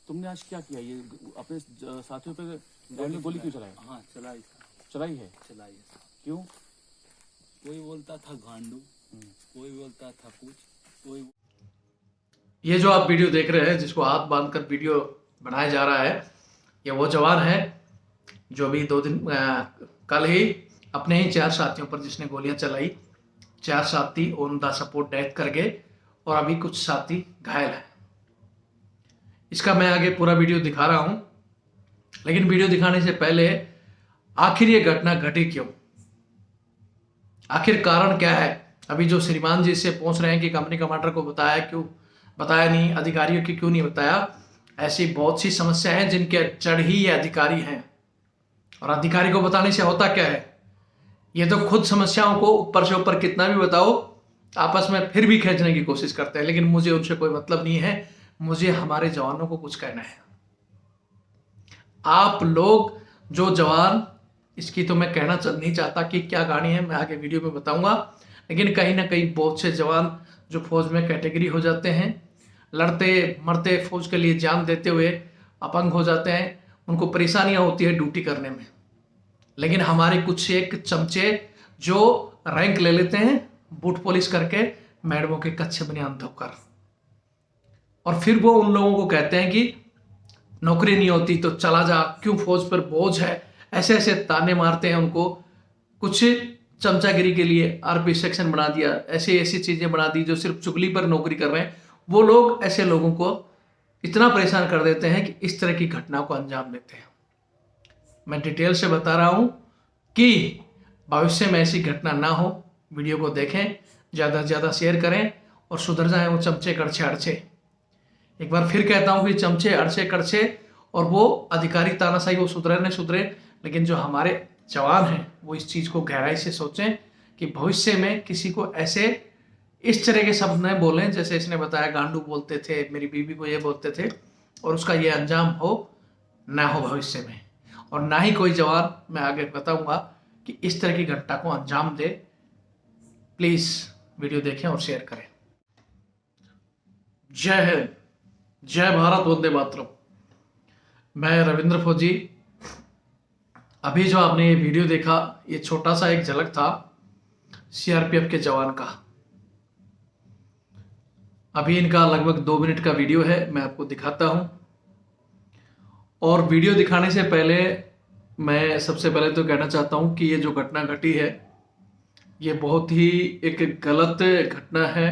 तुमने आज क्या किया? ये अपने साथियों पे डायरेक्टली गोली क्यों चलाई? हाँ चलाई चलाई है? चलाई। क्यों? कोई बोलता था गांडू, कोई बोलता था कुछ, कोई। ये जो आप वीडियो देख रहे हैं, जिसको हाथ बांधकर वीडियो बनाया जा रहा है, ये वो जवान है जो अभी 2 दिन कल ही अपने ही 4 साथियों पर जिसने गोलियां चलाई। 4 साथी ऑन द सपोर्ट डेथ कर गए और अभी कुछ साथी घायल हैं। इसका मैं आगे पूरा वीडियो दिखा रहा हूं, लेकिन वीडियो दिखाने से पहले आखिर ये घटना घटी क्यों, आखिर कारण क्या है? अभी जो श्रीमान जी से पूछ रहे हैं कि कंपनी कमांडर को बताया क्यों, बताया नहीं, अधिकारियों की क्यों नहीं बताया। ऐसी बहुत सी समस्या हैं जिनके जड़ ही ये अधिकारी हैं, और अधिकारी को बताने से होता क्या है? ये तो खुद समस्याओं को ऊपर से ऊपर कितना भी बताओ, आपस में फिर भी खींचने की कोशिश करते हैं। लेकिन मुझे उनसे कोई मतलब नहीं है, मुझे हमारे जवानों को कुछ कहना है। आप लोग जो जवान, इसकी तो मैं कहना नहीं चाहता कि क्या कहानी है, मैं आगे वीडियो में बताऊंगा। लेकिन कहीं ना कहीं बहुत से जवान जो फौज में कैटेगरी हो जाते हैं, लड़ते मरते फौज के लिए जान देते हुए अपंग हो जाते हैं, उनको परेशानियां होती है ड्यूटी करने में। लेकिन हमारे कुछ एक चमचे जो रैंक ले लेते हैं बूट पॉलिश करके, मैडमों के कच्चे बनियान धोकर, और फिर वो उन लोगों को कहते हैं कि नौकरी नहीं होती तो चला जा, क्यों फौज पर बोझ है, ऐसे ऐसे ताने मारते हैं उनको। कुछ चमचागिरी के लिए आरपी सेक्शन बना दिया, ऐसी ऐसी चीजें बना दी जो सिर्फ चुगली पर नौकरी कर रहे हैं। वो लोग ऐसे लोगों को इतना परेशान कर देते हैं कि इस तरह की घटना को अंजाम देते हैं। मैं डिटेल से बता रहा हूं कि भविष्य में ऐसी घटना ना हो। वीडियो को देखें, ज़्यादा से ज़्यादा शेयर करें और सुधर जाएं वो चमचे कड़छे अड़छे। एक बार फिर कहता हूं कि चमचे अड़छे कड़छे और वो अधिकारी तानाशाही वो सुधरे न सुधरे, लेकिन जो हमारे जवान हैं वो इस चीज़ को गहराई से सोचें कि भविष्य में किसी को ऐसे इस तरह के शब्द न बोलें जैसे इसने बताया, गांडू बोलते थे, मेरी बीवी को ये बोलते थे, और उसका ये अंजाम हो ना हो भविष्य में। और ना ही कोई जवान, मैं आगे बताऊंगा कि इस तरह की घटना को अंजाम दे। प्लीज वीडियो देखें और शेयर करें। जय हिंद, जय भारत, वंदे मातरम। मैं रविंद्र फौजी। अभी जो आपने ये वीडियो देखा, ये छोटा सा एक झलक था सीआरपीएफ के जवान का। अभी इनका लगभग 2 मिनट का वीडियो है, मैं आपको दिखाता हूं। और वीडियो दिखाने से पहले मैं सबसे पहले तो कहना चाहता हूं कि ये जो घटना घटी है ये बहुत ही एक गलत घटना है।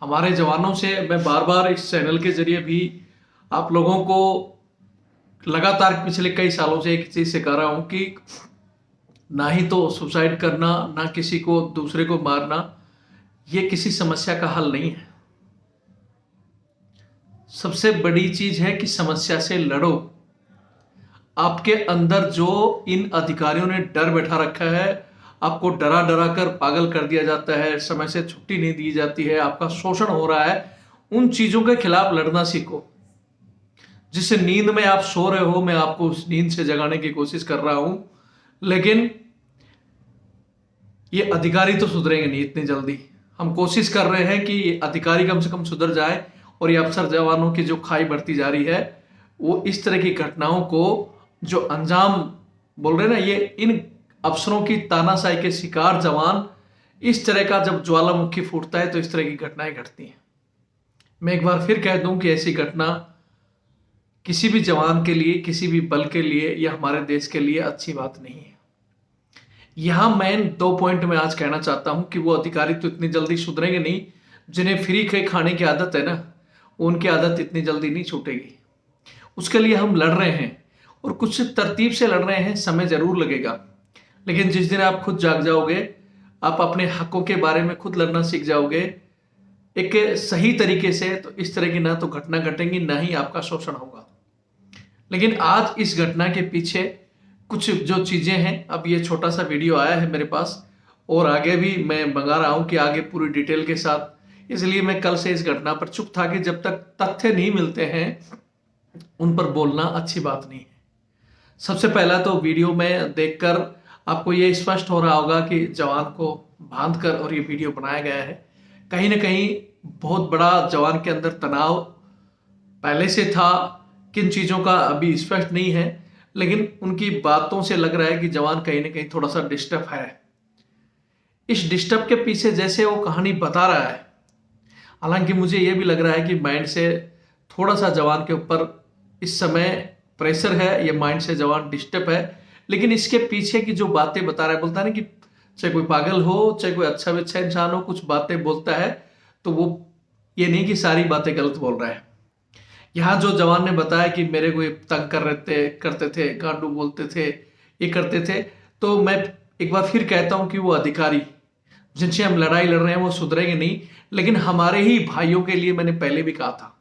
हमारे जवानों से मैं बार बार इस चैनल के जरिए भी आप लोगों को लगातार पिछले कई सालों से एक चीज सिखा रहा हूं कि ना ही तो सुसाइड करना, ना किसी को दूसरे को मारना, ये किसी समस्या का हल नहीं है। सबसे बड़ी चीज है कि समस्या से लड़ो। आपके अंदर जो इन अधिकारियों ने डर बैठा रखा है, आपको डरा डरा कर पागल कर दिया जाता है, समय से छुट्टी नहीं दी जाती है, आपका शोषण हो रहा है, उन चीजों के खिलाफ लड़ना सीखो। जिस नींद में आप सो रहे हो, मैं आपको उस नींद से जगाने की कोशिश कर रहा हूं, लेकिन ये अधिकारी तो सुधरेंगे नहीं इतनी जल्दी। हम कोशिश कर रहे हैं कि ये अधिकारी कम से कम सुधर जाए, और ये अफसर जवानों की जो खाई बढ़ती जा रही है, वो इस तरह की घटनाओं को जो अंजाम बोल रहे हैं ना, ये इन अफसरों की तानाशाही के शिकार जवान, इस तरह का जब ज्वालामुखी फूटता है तो इस तरह की घटनाएं घटती हैं। मैं एक बार फिर कह दूं कि ऐसी घटना किसी भी जवान के लिए, किसी भी बल के लिए या हमारे देश के लिए अच्छी बात नहीं है। यहां मैं 2 पॉइंट में आज कहना चाहता हूं कि वो अधिकारी तो इतनी जल्दी सुधरेंगे नहीं। जिन्हें फ्री के खाने की आदत है ना, उनकी आदत इतनी जल्दी नहीं छूटेगी। उसके लिए हम लड़ रहे हैं और कुछ तरतीब से लड़ रहे हैं, समय जरूर लगेगा। लेकिन जिस दिन आप खुद जाग जाओगे, आप अपने हकों के बारे में खुद लड़ना सीख जाओगे एक सही तरीके से, तो इस तरह की ना तो घटना घटेंगी, ना ही आपका शोषण होगा। लेकिन आज इस घटना के पीछे कुछ जो चीजें हैं, अब ये छोटा सा वीडियो आया है मेरे पास, और आगे भी मैं मंगा रहा हूं कि आगे पूरी डिटेल के साथ। इसलिए मैं कल से इस घटना पर चुप था कि जब तक तथ्य नहीं मिलते हैं उन पर बोलना अच्छी बात नहीं है। सबसे पहला तो वीडियो में देखकर आपको ये स्पष्ट हो रहा होगा कि जवान को बांधकर और ये वीडियो बनाया गया है। कहीं ना कहीं बहुत बड़ा जवान के अंदर तनाव पहले से था, किन चीज़ों का अभी स्पष्ट नहीं है, लेकिन उनकी बातों से लग रहा है कि जवान कहीं ना कहीं थोड़ा सा डिस्टर्ब है। इस डिस्टर्ब के पीछे जैसे वो कहानी बता रहा है, हालांकि मुझे ये भी लग रहा है कि माइंड से थोड़ा सा जवान के ऊपर इस समय प्रेशर है, ये माइंड से जवान डिस्टर्ब है। लेकिन इसके पीछे की जो बातें बता रहा है, बोलता है ना कि चाहे कोई पागल हो, चाहे कोई अच्छा इंसान हो, कुछ बातें बोलता है तो वो ये नहीं कि सारी बातें गलत बोल रहा है। यहाँ जो जवान ने बताया कि मेरे को ये तंग करते थे, गांडू बोलते थे, ये करते थे, तो मैं एक बार फिर कहता हूँ कि वो अधिकारी जिनसे हम लड़ाई लड़ रहे हैं वो सुधरेंगे नहीं। लेकिन हमारे ही भाइयों के लिए मैंने पहले भी कहा था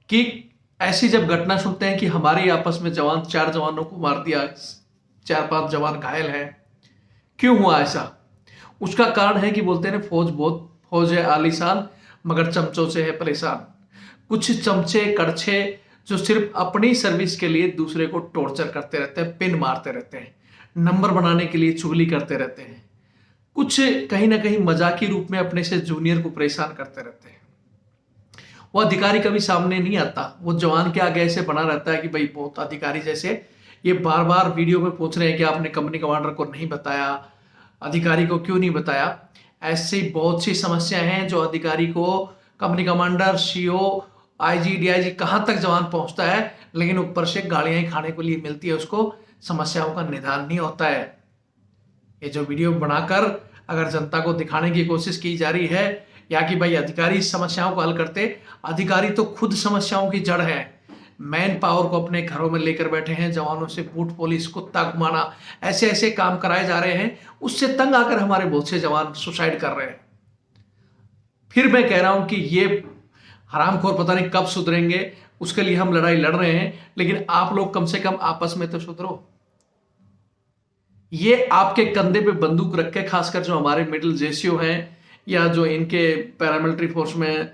कि ऐसी जब घटना सुनते हैं कि हमारे आपस में जवान 4 जवानों को मार दिया, 4-5 जवान घायल हैं, क्यों हुआ ऐसा? उसका कारण है कि बोलते हैं फौज है आलीशान मगर चमचों से है परेशान। कुछ चमचे कड़छे जो सिर्फ अपनी सर्विस के लिए दूसरे को टॉर्चर करते रहते हैं, पिन मारते रहते हैं, नंबर बनाने के लिए चुगली करते रहते हैं। कुछ कहीं ना कहीं मजाकी रूप में अपने से जूनियर को परेशान करते रहते हैं। वो अधिकारी कभी सामने नहीं आता, वो जवान के आगे ऐसे बना रहता है कि भाई बहुत अधिकारी जैसे ये बार बार वीडियो में पूछ रहे हैं कि आपने कंपनी कमांडर को नहीं बताया, अधिकारी को क्यों नहीं बताया। ऐसी बहुत सी समस्याएं हैं जो अधिकारी को company commander, CO, IG, DIG कहाँ तक जवान पहुंचता है, लेकिन ऊपर से गालियां ही खाने को लिए मिलती है, उसको समस्याओं का निदान नहीं होता है। ये जो वीडियो बनाकर अगर जनता को दिखाने की कोशिश की जा रही है या कि भाई अधिकारी इस समस्याओं को हल करते, अधिकारी तो खुद समस्याओं की जड़ है। मैन पावर को अपने घरों में लेकर बैठे हैं, जवानों से बूट पॉलिश, कुत्ता घुमाना, ऐसे ऐसे काम कराए जा रहे हैं, उससे तंग आकर हमारे बहुत से जवान सुसाइड कर रहे हैं। फिर मैं कह रहा हूं कि ये हरामखोर पता नहीं कब सुधरेंगे, उसके लिए हम लड़ाई लड़ रहे हैं, लेकिन आप लोग कम से कम आपस में तो सुधरो। ये आपके कंधे पे बंदूक रख के, खासकर जो हमारे मिडिल जेसीओ हैं या जो इनके पैरामिलिट्री फोर्स में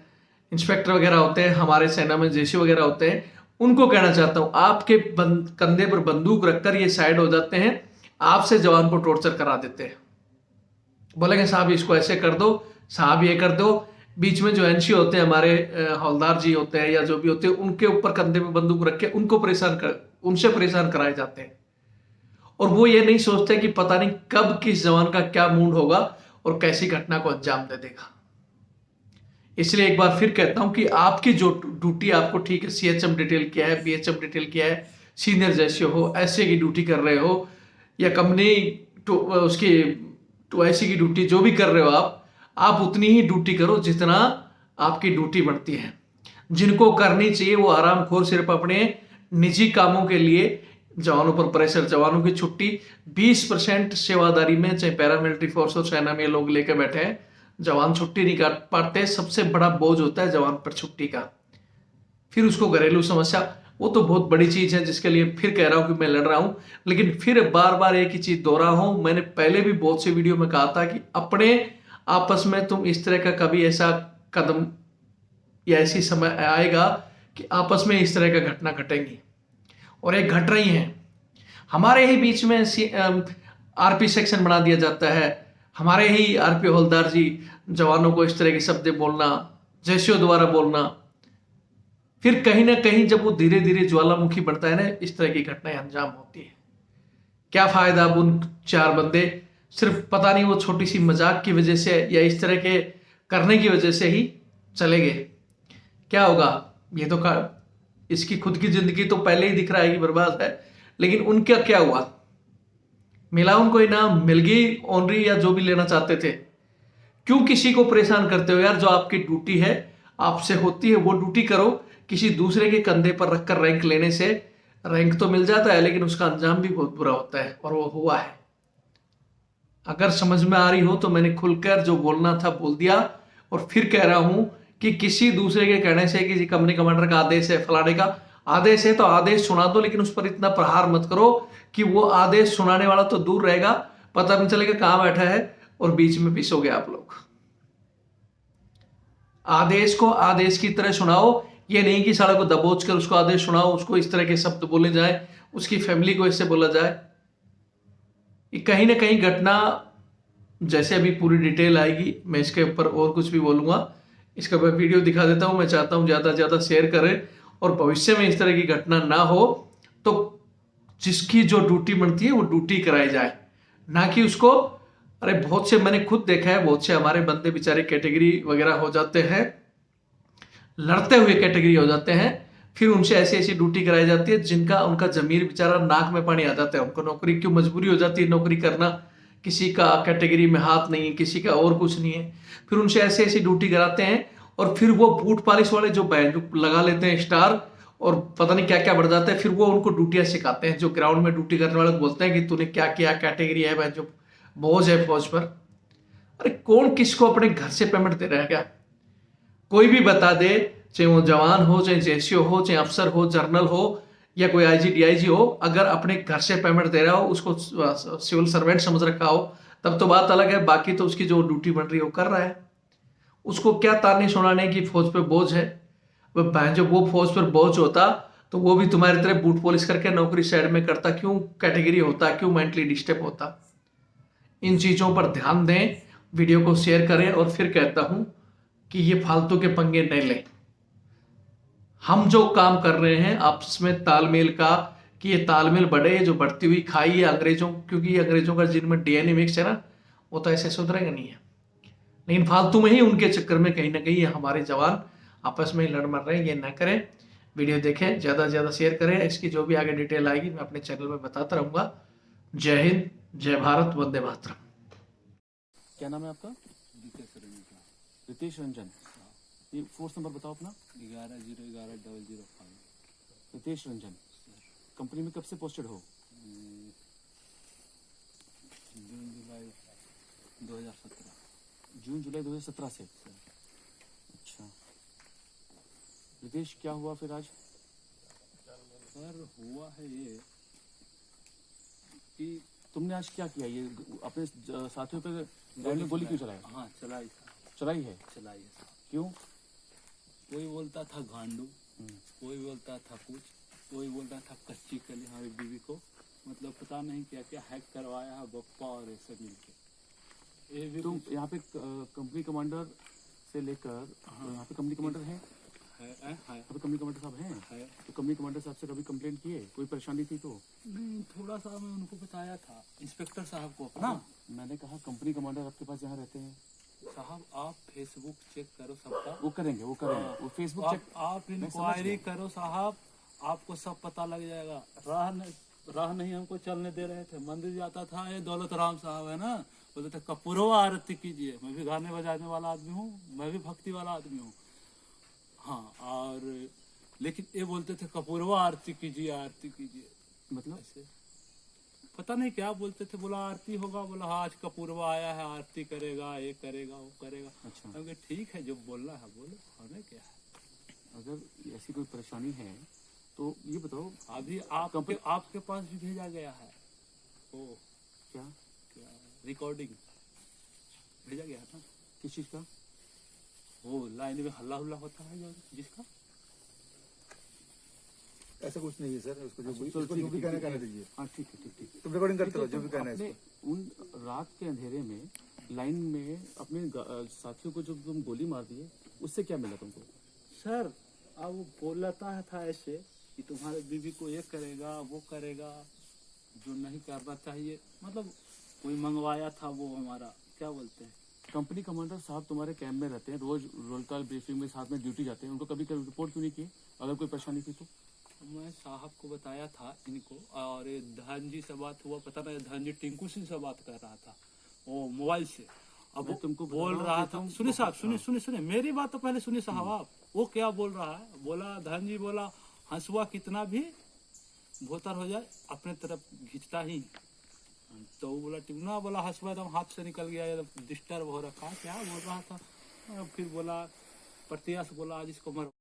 इंस्पेक्टर वगैरह होते हैं, हमारे सेना में जेसीओ वगैरह होते हैं, उनको कहना चाहता हूं आपके कंधे पर बंदूक रखकर ये साइड हो जाते हैं, आपसे जवान को टॉर्चर करा देते हैं। बोलेंगे साहब इसको ऐसे कर दो, साहब ये कर दो। बीच में जो एनसी होते हैं, हमारे हवलदार जी होते हैं या जो भी होते हैं, उनके ऊपर कंधे पे बंदूक रख के उनसे परेशान कराए जाते हैं। और वो ये नहीं सोचते कि पता नहीं कब किस जवान का क्या मूड होगा और कैसी घटना को अंजाम दे देगा। इसलिए एक बार फिर कहता हूं कि आपकी जो ड्यूटी आपको ठीक है, सीएचएम डिटेल किया है, बीएचएम डिटेल किया है, सीनियर जैसे हो, ऐसे की ड्यूटी कर रहे हो या कंपनी उसकी 2IC की ड्यूटी जो भी कर रहे हो आप उतनी ही ड्यूटी करो जितना आपकी ड्यूटी बढ़ती है। जिनको करनी चाहिए वो आरामखोर सिर्फ अपने निजी कामों के लिए जवानों पर प्रेशर, जवानों की छुट्टी 20% सेवादारी में, चाहे पैरामिलिट्री फोर्स और सेना में लोग लेके बैठे हैं, जवान छुट्टी नहीं काट पाते। सबसे बड़ा बोझ होता है जवान पर छुट्टी का। फिर उसको घरेलू समस्या, वो तो बहुत बड़ी चीज है जिसके लिए फिर कह रहा हूं कि मैं लड़ रहा हूं, लेकिन फिर बार बार एक ही चीज दोहरा हूं। मैंने पहले भी बहुत से वीडियो में कहा था कि अपने आपस में तुम इस तरह का कभी ऐसा कदम या ऐसी समय आएगा कि आपस में इस तरह का घटना घटेंगी, और एक घट रही हैं। हमारे ही बीच में आरपी सेक्शन बना दिया जाता है, हमारे ही आरपी हवलदार जी जवानों को इस तरह के शब्द बोलना, जैसियों द्वारा बोलना, फिर कहीं ना कहीं जब वो धीरे धीरे ज्वालामुखी बढ़ता है ना, इस तरह की घटनाएं अंजाम होती है। क्या फायदा अब उन 4 बंदे सिर्फ पता नहीं वो छोटी सी मजाक की वजह से या इस तरह के करने की वजह से ही चले गए, क्या होगा? ये तो इसकी खुद की जिंदगी तो पहले ही दिख रहा है कि बर्बाद है, लेकिन उनका क्या हुआ? मिला उनको इनाम, मिल गई ऑनरी या जो भी लेना चाहते थे। क्यों किसी को परेशान करते हो यार? जो आपकी ड्यूटी है, आपसे होती है, वो ड्यूटी करो। किसी दूसरे के कंधे पर रखकर रैंक लेने से रैंक तो मिल जाता है, लेकिन उसका अंजाम भी बहुत बुरा होता है, और वो हुआ है। अगर समझ में आ रही हो तो मैंने खुलकर जो बोलना था बोल दिया, और फिर कह रहा हूं कि किसी दूसरे के कहने से, किसी कंपनी कमांडर का आदेश है, फलाने का आदेश है तो आदेश सुना दो, लेकिन उस पर इतना प्रहार मत करो कि वो आदेश सुनाने वाला तो दूर रहेगा, पता नहीं चलेगा कहां बैठा है, और बीच में पिसोगे आप लोग। आदेश को आदेश की तरह सुनाओ, ये नहीं कि साला को दबोच कर उसको आदेश सुनाओ, उसको इस तरह के शब्द बोले जाए, उसकी फैमिली को इससे बोला जाए। कहीं ना कहीं घटना, जैसे अभी पूरी डिटेल आएगी मैं इसके ऊपर और कुछ भी बोलूंगा, इसका मैं वीडियो दिखा देता हूं। मैं चाहता हूं ज़्यादा से ज़्यादा शेयर करें और भविष्य में इस तरह की घटना ना हो तो जिसकी जो ड्यूटी बनती है वो ड्यूटी कराई जाए, ना कि उसको। अरे बहुत से मैंने खुद देखा है, बहुत से हमारे बंदे बेचारे कैटेगरी वगैरह हो जाते हैं, लड़ते हुए कैटेगरी हो जाते हैं, फिर उनसे ऐसी ऐसी ड्यूटी कराई जाती है जिनका उनका जमीर बेचारा नाक में पानी आ जाता है। उनको नौकरी क्यों मजबूरी हो जाती है नौकरी करना, किसी का कैटेगरी में हाथ नहीं है, किसी का और कुछ नहीं है, फिर उनसे ऐसी ऐसी ड्यूटी कराते हैं और फिर वो बूट पॉलिश वाले जो लगा लेते हैं स्टार और पता नहीं क्या क्या बढ़ जाता है, फिर वो उनको ड्यूटियां सिखाते हैं। जो ग्राउंड में ड्यूटी करने वाले बोलते हैं कि तूने क्या किया, कैटेगरी है भाई, जो बोझ है फौज पर। अरे कौन किसको अपने घर से पेमेंट दे रहा है क्या? कोई भी बता दे, चाहे वो जवान हो, चाहे जेसीओ हो, चाहे अफसर हो, जर्नल हो या कोई आईजी डीआईजी हो, अगर अपने घर से पेमेंट दे रहा हो, उसको सिविल सर्वेंट समझ रखा हो, तब तो बात अलग है। बाकी तो उसकी जो ड्यूटी बन रही है वो कर रहा है। उसको क्या ताने सुनाने की फौज पे बोझ है? जो वो फौज पर बोझ होता तो वो भी तुम्हारी तरह बूट पॉलिश करके नौकरी साइड में करता, क्यों कैटेगरी होता, क्यों मेंटली डिस्टर्ब होता? इन चीजों पर ध्यान दें, वीडियो को शेयर करें और फिर कहता हूं कि ये फालतू के पंगे नहीं लें। हम जो काम कर रहे हैं आपस में तालमेल का, कि ये तालमेल बढ़े, जो बढ़ती हुई खाई है अंग्रेजों, क्योंकि अंग्रेजों का जिनमें डीएनए मिक्स है ना, वो तो ऐसे सुधरेगा नहीं है। लेकिन फालतू में ही उनके चक्कर में कहीं ना कहीं हमारे जवान आपस में लड़ मर रहे हैं। ये ना करें, वीडियो देखें, ज़्यादा से ज़्यादा शेयर करें। इसकी जो भी आगे डिटेल आएगी मैं अपने चैनल में बताता रहूँगा। जय हिंद, जय भारत, वंदे मातरम। क्या नाम है आपका? विकास रंजन। रितेश रंजन। ये फोर्स नंबर बताओ अपना। 11011005। रितेश रंजन, कंपनी में कब से पोस्टेड हो? जून जुलाई 2017। जून जुलाई 2017 से। अच्छा रितेश, क्या हुआ फिर आज? सर हुआ है ये कि तुमने आज क्या किया? ये अपने साथियों पे गाड़ी में गोली क्यों चलाया? हाँ चलाई था, चलाई है? चलाई है सर। क्यों? कोई बोलता था गांडू, कोई बोलता था कुछ, कोई बोलता था कच्ची कली हमारी बीवी को, मतलब पता नहीं क्या क्या हैक करवाया है बप्पा और ऐसे मिलके। ये भी तुम यहाँ पे कंपनी कमांडर से लेकर यहाँ पे कंपनी कमांडर है? है यहाँ पे कंपनी कमांडर साहब हैं? है। तो कंपनी कमांडर साहब से कभी कंप्लेंट किए? कोई परेशानी थी तो? नहीं, थोड़ा सा मैं उनको बताया था इंस्पेक्टर साहब को अपना। मैंने कहा कंपनी कमांडर आपके पास यहाँ रहते हैं साहब आप फेसबुक चेक करो सबका। वो करेंगे वो फेसबुक चेक। आप इंक्वायरी करो साहब, आपको सब पता लग जाएगा। राह नहीं हमको चलने दे रहे थे। मंदिर जाता था, ये दौलत राम साहब है ना, बोलते थे कपूरवा आरती कीजिए। मैं भी गाने बजाने वाला आदमी हूँ, मैं भी भक्ति वाला आदमी हूँ। हाँ, और लेकिन ये बोलते थे कपूरवा आरती कीजिए, आरती कीजिए। मतलब ऐसे पता नहीं क्या बोलते थे। बोला आरती होगा, बोला हाँ आज कपूरवा आया है, आरती करेगा, ये करेगा, वो करेगा। अच्छा, हमने ठीक है, जो बोलना है बोलो, हमें क्या है। अगर ऐसी कोई परेशानी है तो ये बताओ। अभी आपके पास भी भेजा गया है ओ क्या क्या रिकॉर्डिंग भेजा गया है ना, किस चीज का? वो लाइन में हल्ला हुल्ला होता है जिसका। ऐसा कुछ नहीं है सर, उसको जो भी चलो, उसको ठीक जो है, भी ठीक कहना है, कहने दीजिए। हाँ ठीक है, ठीक ठीक। तुम रिकॉर्डिंग करते तो रहो, जो भी कहना है अपने इसको। उन रात के अंधेरे में लाइन में अपने साथियों को जब तुम गोली मार दिए, उससे क्या मिला तुमको? सर अब वो बोलता था ऐसे कि तुम्हारे बीवी को ये करेगा, वो करेगा, जो नहीं करना चाहिए। मतलब कोई मंगवाया था वो हमारा, क्या बोलते हैं, कंपनी कमांडर साहब तुम्हारे कैंप में रहते हैं, रोज रोलताल ब्रीफिंग में साथ में ड्यूटी जाते हैं, उनको कभी कभी रिपोर्ट क्यों नहीं की अगर कोई परेशानी थी तो? मैं साहब को बताया था इनको। और ये धन जी से बात हुआ, पता नहीं धन जी टिंकू सिंह से बात कर रहा था वो मोबाइल से। अब मैं वो तुमको बता बोल रहा हूँ रहा कि था, तुम सुनिए साहब, बहुत- सुनिए मेरी बात तो पहले सुनिए साहब आप। वो क्या बोल रहा है, बोला धन जी बोला हंसुआ कितना भी भोतर हो जाए अपने तरफ खींचता ही। तो वो बोला टिमना, बोला हंसुआ एकदम हाथ से निकल गया, डिस्टर्ब हो रखा, क्या बोल रहा था। फिर बोला प्रतिया से बोला आज इसको मर